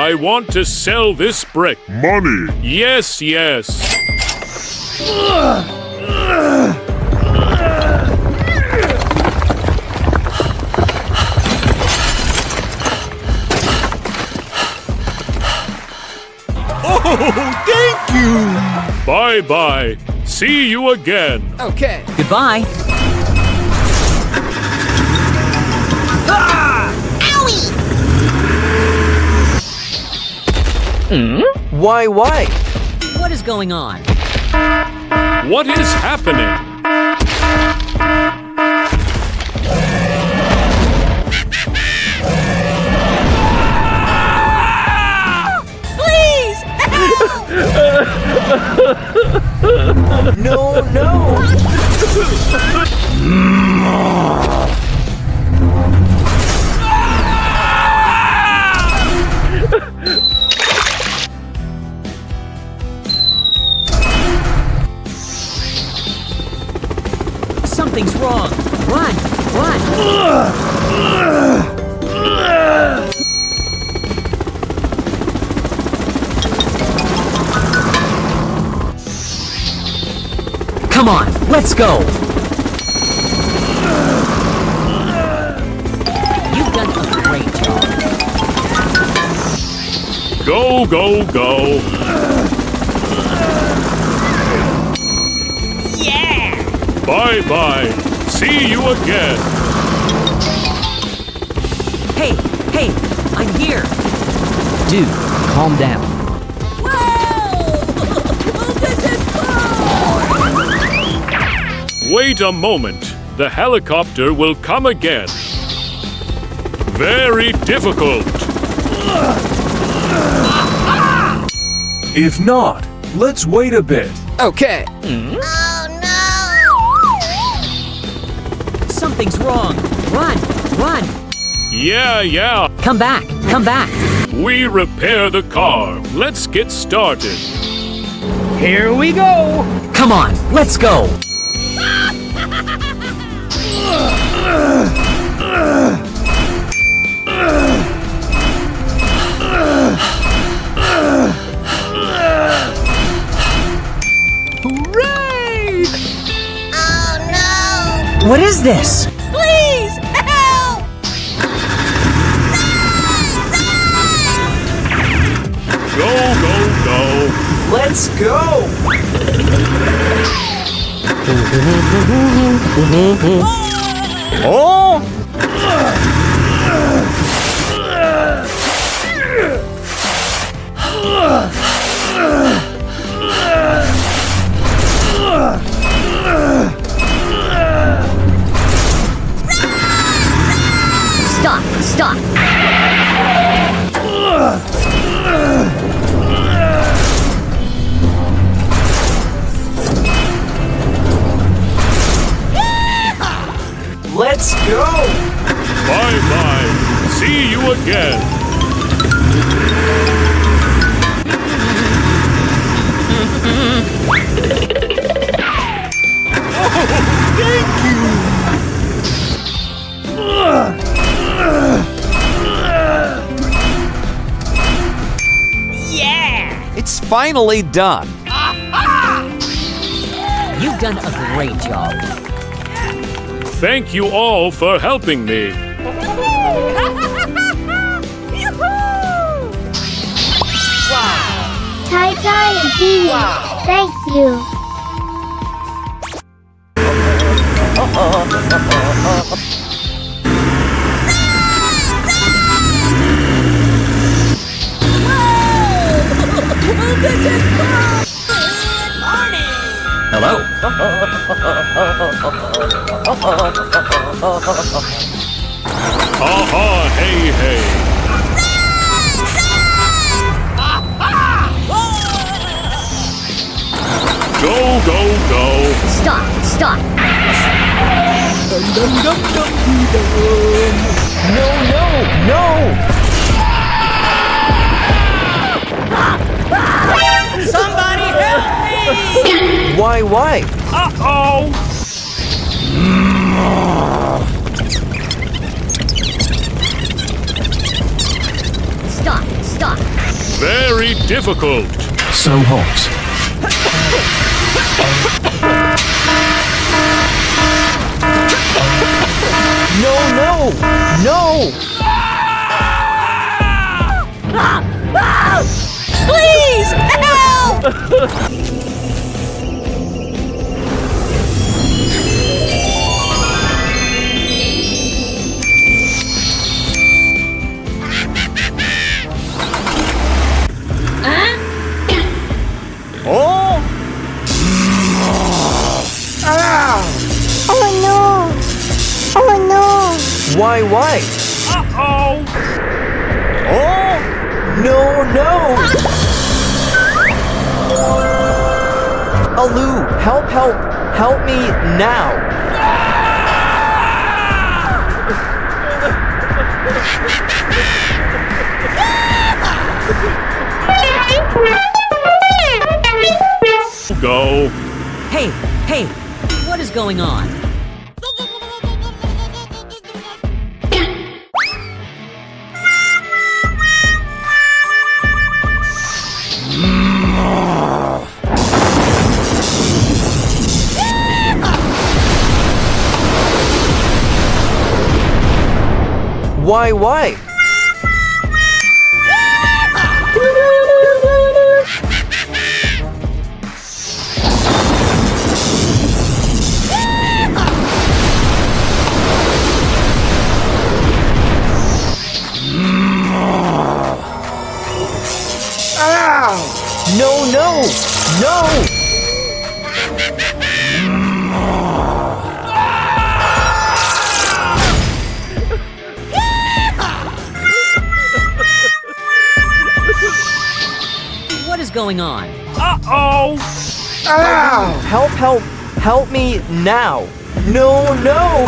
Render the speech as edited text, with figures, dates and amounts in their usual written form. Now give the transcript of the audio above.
I want to sell this brick. Money. Yes, yes. Oh, thank you! Bye-bye. See you again. Okay. Goodbye. Why? What is going on? What is happening? No, no! Something's wrong. Run, run. Come on, let's go. You've done a great job. Go, go, go. Yeah! Bye-bye. See you again. Hey, I'm here. Dude, calm down. Wait a moment. The helicopter will come again. Very difficult. If not, let's wait a bit. Okay. Something's wrong. Run, run. Yeah. Come back. We repair the car. Let's get started. Here we go! Come on, let's go. Hooray! Oh no! What is this? Please help! Go. Let's go! Oh! Stop. Let's go! Bye-bye. See you again. Thank you! Yeah! It's finally done. You've done a great job. Thank you all for helping me. Ty and Dee, thank you. This is fun! Good morning! Hello. Aha, hey. Go. Stop. No! Somebody help me! Why? Uh-oh. Stop. Very difficult. So hot. No, no, no! Please, help! Oh! Oh no! Oh no! Why? Uh-oh. Oh! No, no! Alu, help me now! Go. Hey, what is going on? Why? No, no! No! What is going on? Uh-oh. Help me now! No, no!